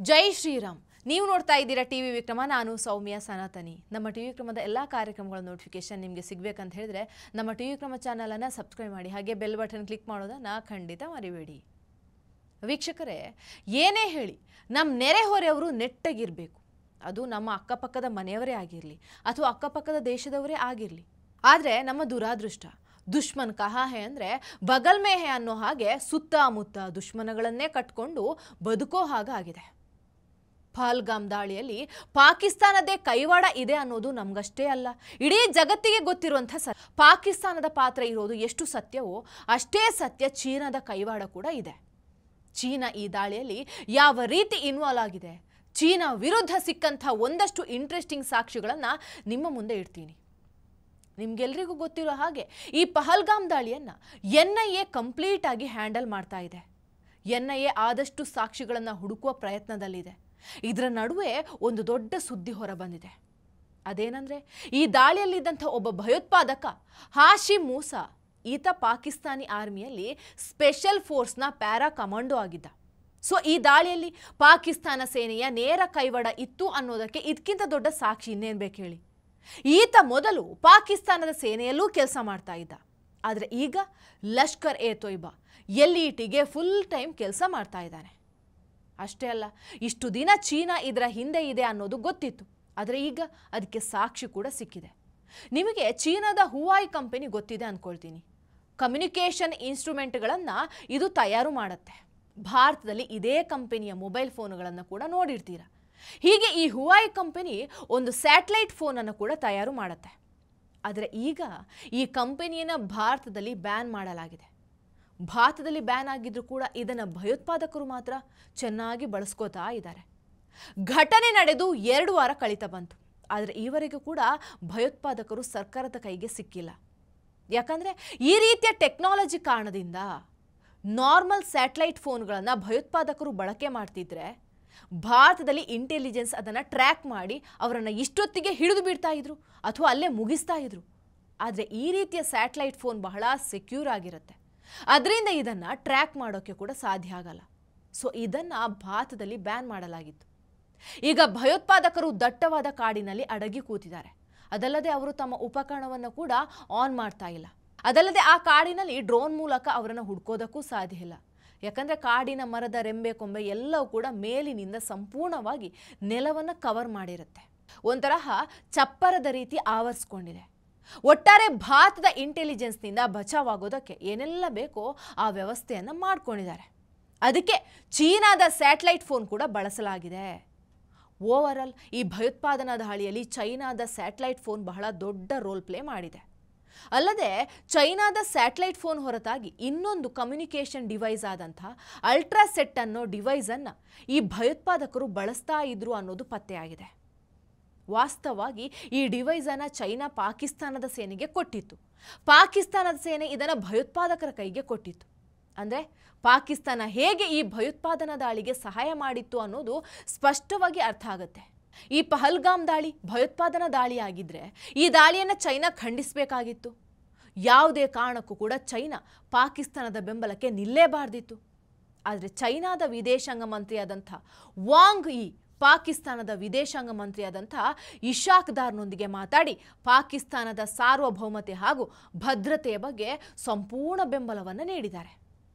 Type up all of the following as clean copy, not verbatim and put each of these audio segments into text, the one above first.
ಜೈ ಶ್ರೀರಾಮ್. ನೀವು ನೋಡ್ತಾ ಇದ್ದೀರಾ ಟಿವಿ ವಿಕ್ರಮ. ನಾನು ಸೌಮ್ಯ ಸನಾತನಿ. ನಮ್ಮ ಟಿವಿ ವಿಕ್ರಮದ ಎಲ್ಲ ಕಾರ್ಯಕ್ರಮಗಳ ನೋಟಿಫಿಕೇಶನ್ ನಿಮಗೆ ಸಿಗಬೇಕಂತ ಹೇಳಿದ್ರೆ ನಮ್ಮ ಟಿವಿ ವಿಕ್ರಮ ಚಾನಲ್ ಅನ್ನು ಸಬ್ಸ್ಕ್ರೈಬ್ ಮಾಡಿ, ಹಾಗೆ ಬೆಲ್ ಬಟನ್ ಕ್ಲಿಕ್ ಮಾಡೋದನ್ನ ಖಂಡಿತ ಮರಿಬೇಡಿ. ವೀಕ್ಷಕರೇ, ಏನೇ ಹೇಳಿ ನಮ್ಮ ನೆರೆಹೊರೆಯವರು ನೆಟ್ಟಗಿರಬೇಕು. ಅದು ನಮ್ಮ ಅಕ್ಕಪಕ್ಕದ ಮನೆಯವರೇ ಆಗಿರಲಿ ಅಥವಾ ಅಕ್ಕಪಕ್ಕದ ದೇಶದವರೇ ಆಗಿರಲಿ. ಆದರೆ ನಮ್ಮ ದುರಾದೃಷ್ಟ, ದುಶ್ಮನ್ ಕಹಾ ಹೇ ಅಂದರೆ ಬಗಲ್ ಮೇ ಹೇ ಅನ್ನೋ ಹಾಗೆ ಸುತ್ತಮುತ್ತ ದುಶ್ಮನಗಳನ್ನೇ ಕಟ್ಕೊಂಡು ಬದುಕೋ ಹಾಗಾಗಿದೆ. ಪಹಲ್ಗಾಮ್ ದಾಳಿಯಲ್ಲಿ ಪಾಕಿಸ್ತಾನದೇ ಕೈವಾಡ ಇದೆ ಅನ್ನೋದು ನಮಗಷ್ಟೇ ಅಲ್ಲ, ಇಡೀ ಜಗತ್ತಿಗೆ ಗೊತ್ತಿರುವಂಥ ಪಾಕಿಸ್ತಾನದ ಪಾತ್ರ ಇರೋದು ಎಷ್ಟು ಸತ್ಯವೋ ಅಷ್ಟೇ ಸತ್ಯ ಚೀನಾದ ಕೈವಾಡ ಕೂಡ ಇದೆ. ಚೀನಾ ಈ ದಾಳಿಯಲ್ಲಿ ಯಾವ ರೀತಿ ಇನ್ವಾಲ್ವ್ ಆಗಿದೆ, ಚೀನಾ ವಿರುದ್ಧ ಸಿಕ್ಕಂಥ ಒಂದಷ್ಟು ಇಂಟ್ರೆಸ್ಟಿಂಗ್ ಸಾಕ್ಷಿಗಳನ್ನು ನಿಮ್ಮ ಮುಂದೆ ಇಡ್ತೀನಿ. ನಿಮ್ಗೆಲ್ರಿಗೂ ಗೊತ್ತಿರೋ ಹಾಗೆ ಈ ಪಹಲ್ಗಾಮ್ ದಾಳಿಯನ್ನು NIA ಕಂಪ್ಲೀಟ್ ಆಗಿ ಹ್ಯಾಂಡಲ್ ಮಾಡ್ತಾ ಇದೆ. NIA ಆದಷ್ಟು ಸಾಕ್ಷಿಗಳನ್ನು ಹುಡುಕುವ ಪ್ರಯತ್ನದಲ್ಲಿದೆ. ಇದರ ನಡುವೆ ಒಂದು ದೊಡ್ಡ ಸುದ್ದಿ ಹೊರಬಂದಿದೆ. ಅದೇನಂದ್ರೆ, ಈ ದಾಳಿಯಲ್ಲಿದ್ದಂಥ ಒಬ್ಬ ಭಯೋತ್ಪಾದಕ ಹಾಶಿಮ್ ಮೂಸಾ, ಈತ ಪಾಕಿಸ್ತಾನಿ ಆರ್ಮಿಯಲ್ಲಿ ಸ್ಪೆಷಲ್ ಫೋರ್ಸ್ನ ಪ್ಯಾರಾ ಕಮಾಂಡೋ ಆಗಿದ್ದ. ಸೊ ಈ ದಾಳಿಯಲ್ಲಿ ಪಾಕಿಸ್ತಾನ ಸೇನೆಯ ನೇರ ಕೈವಾಡ ಇತ್ತು ಅನ್ನೋದಕ್ಕೆ ಇದಕ್ಕಿಂತ ದೊಡ್ಡ ಸಾಕ್ಷಿ ಇನ್ನೇನು ಬೇಕು ಹೇಳಿ. ಈತ ಮೊದಲು ಪಾಕಿಸ್ತಾನದ ಸೇನೆಯಲ್ಲೂ ಕೆಲಸ ಮಾಡ್ತಾ ಇದ್ದ. ಆದರೆ ಈಗ ಲಷ್ಕರ್ ಎ ತೊಯ್ಬಾ LETಗೆ ಫುಲ್ ಟೈಮ್ ಕೆಲಸ ಮಾಡ್ತಾ ಇದ್ದಾನೆ. ಅಷ್ಟೇ ಅಲ್ಲ, ಇಷ್ಟು ದಿನ ಚೀನಾ ಇದರ ಹಿಂದೆ ಇದೆ ಅನ್ನೋದು ಗೊತ್ತಿತ್ತು. ಆದರೆ ಈಗ ಅದಕ್ಕೆ ಸಾಕ್ಷಿ ಕೂಡ ಸಿಕ್ಕಿದೆ. ನಿಮಗೆ ಚೀನಾದ ಹುವಾಯಿ ಕಂಪನಿ ಗೊತ್ತಿದೆ ಅಂದ್ಕೊಳ್ತೀನಿ. ಕಮ್ಯುನಿಕೇಷನ್ ಇನ್ಸ್ಟ್ರೂಮೆಂಟ್ಗಳನ್ನು ಇದು ತಯಾರು ಮಾಡುತ್ತೆ. ಭಾರತದಲ್ಲಿ ಇದೇ ಕಂಪನಿಯ ಮೊಬೈಲ್ ಫೋನ್ಗಳನ್ನು ಕೂಡ ನೋಡಿರ್ತೀರ. ಹೀಗೆ ಈ ಹುವಾಯಿ ಕಂಪನಿ ಒಂದು ಸ್ಯಾಟಲೈಟ್ ಫೋನನ್ನು ಕೂಡ ತಯಾರು ಮಾಡುತ್ತೆ. ಆದರೆ ಈಗ ಈ ಕಂಪನಿಯನ್ನು ಭಾರತದಲ್ಲಿ ಬ್ಯಾನ್ ಮಾಡಲಾಗಿದೆ. ಭಾರತದಲ್ಲಿ ಬ್ಯಾನ್ ಆಗಿದ್ರೂ ಕೂಡ ಇದನ್ನು ಭಯೋತ್ಪಾದಕರು ಮಾತ್ರ ಚೆನ್ನಾಗಿ ಬಳಸ್ಕೋತಾ ಇದ್ದಾರೆ. ಘಟನೆ ನಡೆದು 2 ವಾರ ಕಳೀತಾ ಬಂತು. ಆದರೆ ಈವರೆಗೂ ಕೂಡ ಭಯೋತ್ಪಾದಕರು ಸರ್ಕಾರದ ಕೈಗೆ ಸಿಕ್ಕಿಲ್ಲ. ಯಾಕಂದರೆ ಈ ರೀತಿಯ ಟೆಕ್ನಾಲಜಿ ಕಾರಣದಿಂದ ನಾರ್ಮಲ್ ಸ್ಯಾಟಲೈಟ್ ಫೋನ್ಗಳನ್ನು ಭಯೋತ್ಪಾದಕರು ಬಳಕೆ ಮಾಡ್ತಿದ್ರೆ ಭಾರತದಲ್ಲಿ ಇಂಟೆಲಿಜೆನ್ಸ್ ಅದನ್ನು ಟ್ರ್ಯಾಕ್ ಮಾಡಿ ಅವರನ್ನು ಇಷ್ಟೊತ್ತಿಗೆ ಹಿಡಿದು ಬಿಡ್ತಾ ಇದ್ರು ಅಥವಾ ಅಲ್ಲೇ ಮುಗಿಸ್ತಾ ಇದ್ರು. ಆದರೆ ಈ ರೀತಿಯ ಸ್ಯಾಟಲೈಟ್ ಫೋನ್ ಬಹಳ ಸೆಕ್ಯೂರ್ ಆಗಿರುತ್ತೆ. ಅದರಿಂದ ಇದನ್ನು ಟ್ರ್ಯಾಕ್ ಮಾಡೋಕ್ಕೆ ಕೂಡ ಸಾಧ್ಯ ಆಗಲ್ಲ. ಸೊ ಇದನ್ನು ಭಾರತದಲ್ಲಿ ಬ್ಯಾನ್ ಮಾಡಲಾಗಿತ್ತು. ಈಗ ಭಯೋತ್ಪಾದಕರು ದಟ್ಟವಾದ ಕಾಡಿನಲ್ಲಿ ಅಡಗಿ ಕೂತಿದ್ದಾರೆ. ಅದಲ್ಲದೆ ಅವರು ತಮ್ಮ ಉಪಕರಣವನ್ನು ಕೂಡ ಆನ್ ಮಾಡ್ತಾ ಇಲ್ಲ. ಅದಲ್ಲದೆ ಆ ಕಾಡಿನಲ್ಲಿ ಡ್ರೋನ್ ಮೂಲಕ ಅವರನ್ನು ಹುಡ್ಕೋದಕ್ಕೂ ಸಾಧ್ಯ ಇಲ್ಲ. ಯಾಕಂದರೆ ಕಾಡಿನ ಮರದ ರೆಂಬೆ ಕೊಂಬೆ ಎಲ್ಲವೂ ಕೂಡ ಮೇಲಿನಿಂದ ಸಂಪೂರ್ಣವಾಗಿ ನೆಲವನ್ನು ಕವರ್ ಮಾಡಿರುತ್ತೆ. ಒಂತರಹ ಚಪ್ಪರದ ರೀತಿ ಆವರಿಸ್ಕೊಂಡಿದೆ. ಒಟ್ಟಾರೆ ಭಾರತದ ಇಂಟೆಲಿಜೆನ್ಸ್ನಿಂದ ಬಚಾವಾಗೋದಕ್ಕೆ ಏನೆಲ್ಲ ಬೇಕೋ ಆ ವ್ಯವಸ್ಥೆಯನ್ನು ಮಾಡ್ಕೊಂಡಿದ್ದಾರೆ. ಅದಕ್ಕೆ ಚೀನಾದ ಸ್ಯಾಟಲೈಟ್ ಫೋನ್ ಕೂಡ ಬಳಸಲಾಗಿದೆ. ಓವರಾಲ್ ಈ ಭಯೋತ್ಪಾದನಾ ದಾಳಿಯಲ್ಲಿ ಚೈನಾದ ಸ್ಯಾಟಲೈಟ್ ಫೋನ್ ಬಹಳ ದೊಡ್ಡ ರೋಲ್ ಪ್ಲೇ ಮಾಡಿದೆ. ಅಲ್ಲದೆ ಚೈನಾದ ಸ್ಯಾಟಲೈಟ್ ಫೋನ್ ಹೊರತಾಗಿ ಇನ್ನೊಂದು ಕಮ್ಯುನಿಕೇಷನ್ ಡಿವೈಸ್ ಆದಂಥ ಅಲ್ಟ್ರಾಸೆಟ್ ಅನ್ನೋ ಡಿವೈಸನ್ನು ಈ ಭಯೋತ್ಪಾದಕರು ಬಳಸ್ತಾ ಇದ್ರು ಅನ್ನೋದು ಪತ್ತೆಯಾಗಿದೆ. ವಾಸ್ತವವಾಗಿ ಈ ಡಿವೈಸನ್ನು ಚೈನಾ ಪಾಕಿಸ್ತಾನದ ಸೇನೆಗೆ ಕೊಟ್ಟಿತ್ತು. ಪಾಕಿಸ್ತಾನದ ಸೇನೆ ಇದನ್ನು ಭಯೋತ್ಪಾದಕರ ಕೈಗೆ ಕೊಟ್ಟಿತ್ತು. ಅಂದರೆ ಪಾಕಿಸ್ತಾನ ಹೇಗೆ ಈ ಭಯೋತ್ಪಾದನಾ ದಾಳಿಗೆ ಸಹಾಯ ಮಾಡಿತ್ತು ಅನ್ನೋದು ಸ್ಪಷ್ಟವಾಗಿ ಅರ್ಥ ಆಗುತ್ತೆ. ಈ ಪಹಲ್ಗಾಮ್ ದಾಳಿ ಭಯೋತ್ಪಾದನಾ ದಾಳಿಯಾಗಿದ್ದರೆ ಈ ದಾಳಿಯನ್ನು ಚೈನಾ ಖಂಡಿಸಬೇಕಾಗಿತ್ತು. ಯಾವುದೇ ಕಾರಣಕ್ಕೂ ಕೂಡ ಚೈನಾ ಪಾಕಿಸ್ತಾನದ ಬೆಂಬಲಕ್ಕೆ ನಿಲ್ಲೇಬಾರ್ದಿತ್ತು. ಆದರೆ ಚೈನಾದ ವಿದೇಶಾಂಗ ಮಂತ್ರಿಯಾದಂಥ ವಾಂಗ್ ಯಿ ಪಾಕಿಸ್ತಾನದ ವಿದೇಶಾಂಗ ಮಂತ್ರಿಯಾದಂಥ ಇಶಾಕ್ ದಾರ್ನೊಂದಿಗೆ ಮಾತಾಡಿ ಪಾಕಿಸ್ತಾನದ ಸಾರ್ವಭೌಮತೆ ಹಾಗೂ ಭದ್ರತೆಯ ಬಗ್ಗೆ ಸಂಪೂರ್ಣ ಬೆಂಬಲವನ್ನು ನೀಡಿದ್ದಾರೆ.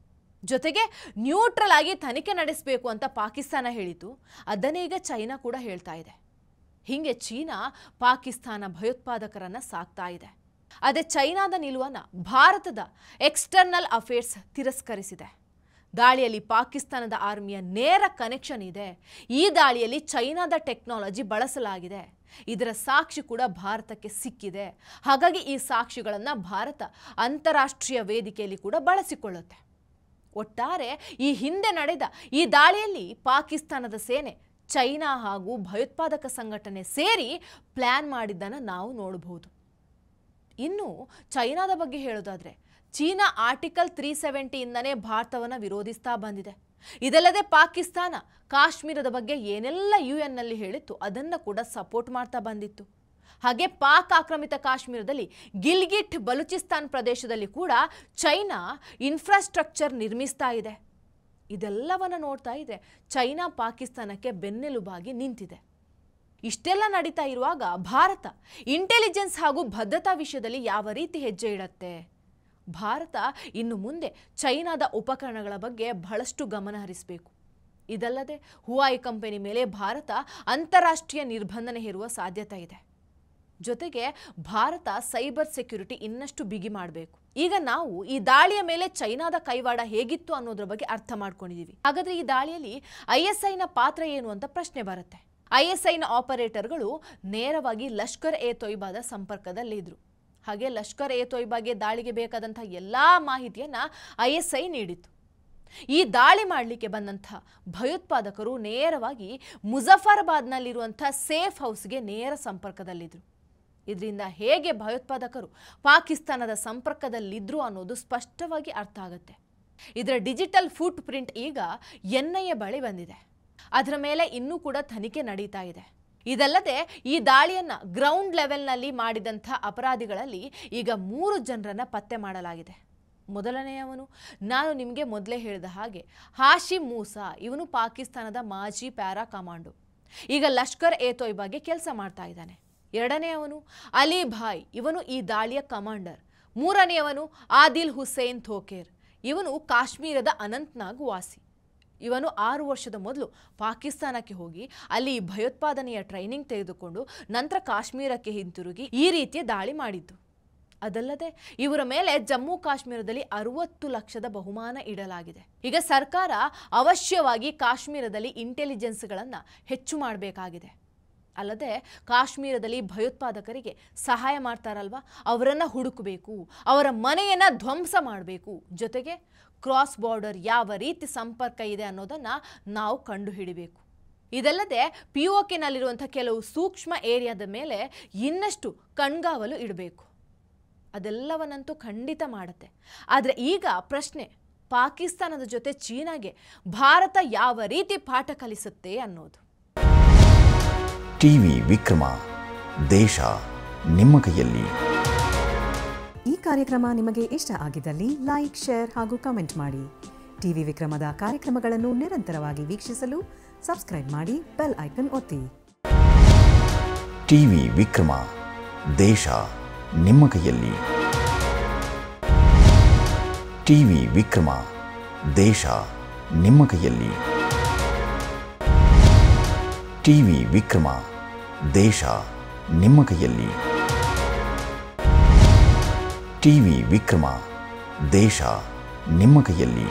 ಜೊತೆಗೆ ನ್ಯೂಟ್ರಲ್ ಆಗಿ ತನಿಖೆ ನಡೆಸಬೇಕು ಅಂತ ಪಾಕಿಸ್ತಾನ ಹೇಳಿತು. ಅದನ್ನೇ ಈಗ ಚೈನಾ ಕೂಡ ಹೇಳ್ತಾ ಇದೆ. ಹೀಗೆ ಚೀನಾ ಪಾಕಿಸ್ತಾನ ಭಯೋತ್ಪಾದಕರನ್ನು ಸಾಕ್ತಾ ಇದೆ. ಅದೇ ಚೈನಾದ ನಿಲುವನ್ನು ಭಾರತದ ಎಕ್ಸ್ಟರ್ನಲ್ ಅಫೇರ್ಸ್ ತಿರಸ್ಕರಿಸಿದೆ. ದಾಳಿಯಲ್ಲಿ ಪಾಕಿಸ್ತಾನದ ಆರ್ಮಿಯ ನೇರ ಕನೆಕ್ಷನ್ ಇದೆ. ಈ ದಾಳಿಯಲ್ಲಿ ಚೈನಾದ ಟೆಕ್ನಾಲಜಿ ಬಳಸಲಾಗಿದೆ. ಇದರ ಸಾಕ್ಷಿ ಕೂಡ ಭಾರತಕ್ಕೆ ಸಿಕ್ಕಿದೆ. ಹಾಗಾಗಿ ಈ ಸಾಕ್ಷಿಗಳನ್ನು ಭಾರತ ಅಂತಾರಾಷ್ಟ್ರೀಯ ವೇದಿಕೆಯಲ್ಲಿ ಕೂಡ ಬಳಸಿಕೊಳ್ಳುತ್ತೆ. ಒಟ್ಟಾರೆ ಈ ಹಿಂದೆ ನಡೆದ ಈ ದಾಳಿಯಲ್ಲಿ ಪಾಕಿಸ್ತಾನದ ಸೇನೆ, ಚೈನಾ ಹಾಗೂ ಭಯೋತ್ಪಾದಕ ಸಂಘಟನೆ ಸೇರಿ ಪ್ಲಾನ್ ಮಾಡಿದ್ದನ್ನು ನಾವು ನೋಡಬಹುದು. ಇನ್ನು ಚೈನಾದ ಬಗ್ಗೆ ಹೇಳೋದಾದರೆ, ಚೀನಾ ಆರ್ಟಿಕಲ್ 370 ಇಂದನೇ ಭಾರತವನ್ನು ವಿರೋಧಿಸ್ತಾ ಬಂದಿದೆ. ಇದಲ್ಲದೆ ಪಾಕಿಸ್ತಾನ ಕಾಶ್ಮೀರದ ಬಗ್ಗೆ ಏನೆಲ್ಲ UN ಹೇಳಿತ್ತು ಅದನ್ನು ಕೂಡ ಸಪೋರ್ಟ್ ಮಾಡ್ತಾ ಬಂದಿತ್ತು. ಹಾಗೆ ಪಾಕ್ ಆಕ್ರಮಿತ ಕಾಶ್ಮೀರದಲ್ಲಿ ಗಿಲ್ಗಿಟ್ ಬಲೂಚಿಸ್ತಾನ್ ಪ್ರದೇಶದಲ್ಲಿ ಕೂಡ ಚೈನಾ ಇನ್ಫ್ರಾಸ್ಟ್ರಕ್ಚರ್ ನಿರ್ಮಿಸ್ತಾ ಇದೆ. ಇದೆಲ್ಲವನ್ನ ನೋಡ್ತಾ ಇದ್ರೆ ಚೈನಾ ಪಾಕಿಸ್ತಾನಕ್ಕೆ ಬೆನ್ನೆಲುಬಾಗಿ ನಿಂತಿದೆ. ಇಷ್ಟೆಲ್ಲ ನಡೀತಾ ಇರುವಾಗ ಭಾರತ ಇಂಟೆಲಿಜೆನ್ಸ್ ಹಾಗೂ ಭದ್ರತಾ ವಿಷಯದಲ್ಲಿ ಯಾವ ರೀತಿ ಹೆಜ್ಜೆ ಇಡುತ್ತೆ? ಭಾರತ ಇನ್ನು ಮುಂದೆ ಚೈನಾದ ಉಪಕರಣಗಳ ಬಗ್ಗೆ ಬಹಳಷ್ಟು ಗಮನ ಹರಿಸಬೇಕು. ಇದಲ್ಲದೆ ಹುವಾಯಿ ಕಂಪನಿ ಮೇಲೆ ಭಾರತ ಅಂತಾರಾಷ್ಟ್ರೀಯ ನಿರ್ಬಂಧನೆ ಹೇರುವ ಸಾಧ್ಯತೆ ಇದೆ. ಜೊತೆಗೆ ಭಾರತ ಸೈಬರ್ ಸೆಕ್ಯುರಿಟಿ ಇನ್ನಷ್ಟು ಬಿಗಿ ಮಾಡಬೇಕು. ಈಗ ನಾವು ಈ ದಾಳಿಯ ಮೇಲೆ ಚೈನಾದ ಕೈವಾಡ ಹೇಗಿತ್ತು ಅನ್ನೋದ್ರ ಬಗ್ಗೆ ಅರ್ಥ ಮಾಡ್ಕೊಂಡಿದ್ದೀವಿ. ಹಾಗಾದ್ರೆ ಈ ದಾಳಿಯಲ್ಲಿ ISIನ ಪಾತ್ರ ಏನು ಅಂತ ಪ್ರಶ್ನೆ ಬರುತ್ತೆ. ISIನ ಆಪರೇಟರ್ಗಳು ನೇರವಾಗಿ ಲಷ್ಕರ್ ಎ ತೊಯ್ಬಾದ ಸಂಪರ್ಕದಲ್ಲಿದ್ದರು. ಹಾಗೆ ಲಷ್ಕರ್ ಎ ತೊಯ್ಬಾಗೆ ದಾಳಿಗೆ ಬೇಕಾದಂಥ ಎಲ್ಲ ಮಾಹಿತಿಯನ್ನ ISI ನೀಡಿತ್ತು. ಈ ದಾಳಿ ಮಾಡಲಿಕ್ಕೆ ಬಂದಂಥ ಭಯೋತ್ಪಾದಕರು ನೇರವಾಗಿ ಮುಜಫರಾಬಾದ್ನಲ್ಲಿರುವಂಥ ಸೇಫ್ ಹೌಸ್ಗೆ ನೇರ ಸಂಪರ್ಕದಲ್ಲಿದ್ದರು. ಇದರಿಂದ ಹೇಗೆ ಭಯೋತ್ಪಾದಕರು ಪಾಕಿಸ್ತಾನದ ಸಂಪರ್ಕದಲ್ಲಿದ್ದರು ಅನ್ನೋದು ಸ್ಪಷ್ಟವಾಗಿ ಅರ್ಥ ಆಗುತ್ತೆ. ಇದರ ಡಿಜಿಟಲ್ ಫುಟ್ ಪ್ರಿಂಟ್ ಈಗ NIA ಬಳಿ ಬಂದಿದೆ. ಅದರ ಮೇಲೆ ಇನ್ನೂ ಕೂಡ ತನಿಖೆ ನಡೀತಾ ಇದೆ. ಇದಲ್ಲದೆ ಈ ದಾಳಿಯನ್ನ ಗ್ರೌಂಡ್ ಲೆವೆಲ್ನಲ್ಲಿ ಮಾಡಿದಂಥ ಅಪರಾಧಿಗಳಲ್ಲಿ ಈಗ 3 ಜನರನ್ನ ಪತ್ತೆ ಮಾಡಲಾಗಿದೆ. ಮೊದಲನೆಯವನು ನಾನು ನಿಮಗೆ ಮೊದಲೇ ಹೇಳಿದ ಹಾಗೆ ಹಾಶಿಮ್ ಮೂಸಾ. ಇವನು ಪಾಕಿಸ್ತಾನದ ಮಾಜಿ ಪ್ಯಾರಾ ಕಮಾಂಡೋ, ಈಗ ಲಷ್ಕರ್ ಎ ತೊಯ್ಬಾಗೆ ಕೆಲಸ ಮಾಡ್ತಾ ಇದ್ದಾನೆ. ಎರಡನೆಯವನು ಅಲಿ ಭಾಯ್, ಇವನು ಈ ದಾಳಿಯ ಕಮಾಂಡರ್. ಮೂರನೆಯವನು ಆದಿಲ್ ಹುಸೇನ್ ಥೋಕೇರ್, ಇವನು ಕಾಶ್ಮೀರದ ಅನಂತ್ನಾಗ್ ವಾಸಿ. ಇವನು 6 ವರ್ಷದ ಮೊದಲು ಪಾಕಿಸ್ತಾನಕ್ಕೆ ಹೋಗಿ ಅಲ್ಲಿ ಭಯೋತ್ಪಾದನೆಯ ಟ್ರೈನಿಂಗ್ ತೆಗೆದುಕೊಂಡು ನಂತರ ಕಾಶ್ಮೀರಕ್ಕೆ ಹಿಂತಿರುಗಿ ಈ ರೀತಿಯ ದಾಳಿ ಮಾಡಿದ್ದು. ಅದಲ್ಲದೆ ಇವರ ಮೇಲೆ ಜಮ್ಮು ಕಾಶ್ಮೀರದಲ್ಲಿ 60 ಲಕ್ಷದ ಬಹುಮಾನ ಇಡಲಾಗಿದೆ. ಈಗ ಸರ್ಕಾರ ಅವಶ್ಯವಾಗಿ ಕಾಶ್ಮೀರದಲ್ಲಿ ಇಂಟೆಲಿಜೆನ್ಸ್ಗಳನ್ನು ಹೆಚ್ಚು ಮಾಡಬೇಕಾಗಿದೆ. ಅಲ್ಲದೆ ಕಾಶ್ಮೀರದಲ್ಲಿ ಭಯೋತ್ಪಾದಕರಿಗೆ ಸಹಾಯ ಮಾಡ್ತಾರಲ್ವ, ಅವರನ್ನು ಹುಡುಕಬೇಕು, ಅವರ ಮನೆಯನ್ನು ಧ್ವಂಸ ಮಾಡಬೇಕು. ಜೊತೆಗೆ ಕ್ರಾಸ್ ಬಾರ್ಡರ್ ಯಾವ ರೀತಿ ಸಂಪರ್ಕ ಇದೆ ಅನ್ನೋದನ್ನು ನಾವು ಕಂಡುಹಿಡಿಬೇಕು. ಇದಲ್ಲದೆ POKನಲ್ಲಿರುವಂಥ ಕೆಲವು ಸೂಕ್ಷ್ಮ ಏರಿಯಾದ ಮೇಲೆ ಇನ್ನಷ್ಟು ಕಣ್ಗಾವಲು ಇಡಬೇಕು. ಅದೆಲ್ಲವನ್ನಂತೂ ಖಂಡಿತ ಮಾಡುತ್ತೆ. ಆದರೆ ಈಗ ಪ್ರಶ್ನೆ, ಪಾಕಿಸ್ತಾನದ ಜೊತೆ ಚೀನಾಗೆ ಭಾರತ ಯಾವ ರೀತಿ ಪಾಠ ಕಲಿಸುತ್ತೆ ಅನ್ನೋದು. ಟಿವಿ ವಿಕ್ರಮ, ದೇಶ ನಿಮ್ಮ ಕೈಯಲ್ಲಿ. ಈ ಕಾರ್ಯಕ್ರಮ ನಿಮಗೆ ಇಷ್ಟ ಆಗಿದ್ದಲ್ಲಿ ಲೈಕ್, ಶೇರ್ ಹಾಗೂ ಕಮೆಂಟ್ ಮಾಡಿ. ಟಿವಿ ವಿಕ್ರಮದ ಕಾರ್ಯಕ್ರಮಗಳನ್ನು ನಿರಂತರವಾಗಿ ವೀಕ್ಷಿಸಲು ಸಬ್ಸ್ಕ್ರೈಬ್ ಮಾಡಿ, ಬೆಲ್ ಐಕನ್ ಒತ್ತಿ. ಟಿವಿ ವಿಕ್ರಮ, ದೇಶ ನಿಮ್ಮ ಕೈಯಲ್ಲಿ. ಟಿವಿ ವಿಕ್ರಮ, ದೇಶ ನಿಮ್ಮ ಕೈಯಲ್ಲಿ. ಟಿವಿ ವಿಕ್ರಮ, ದೇಶ ನಿಮ್ಮ ಕೈಯಲ್ಲಿ. ಟಿವಿ ವಿಕ್ರಮ, ದೇಶ ನಿಮ್ಮ ಕೈಯಲ್ಲಿ.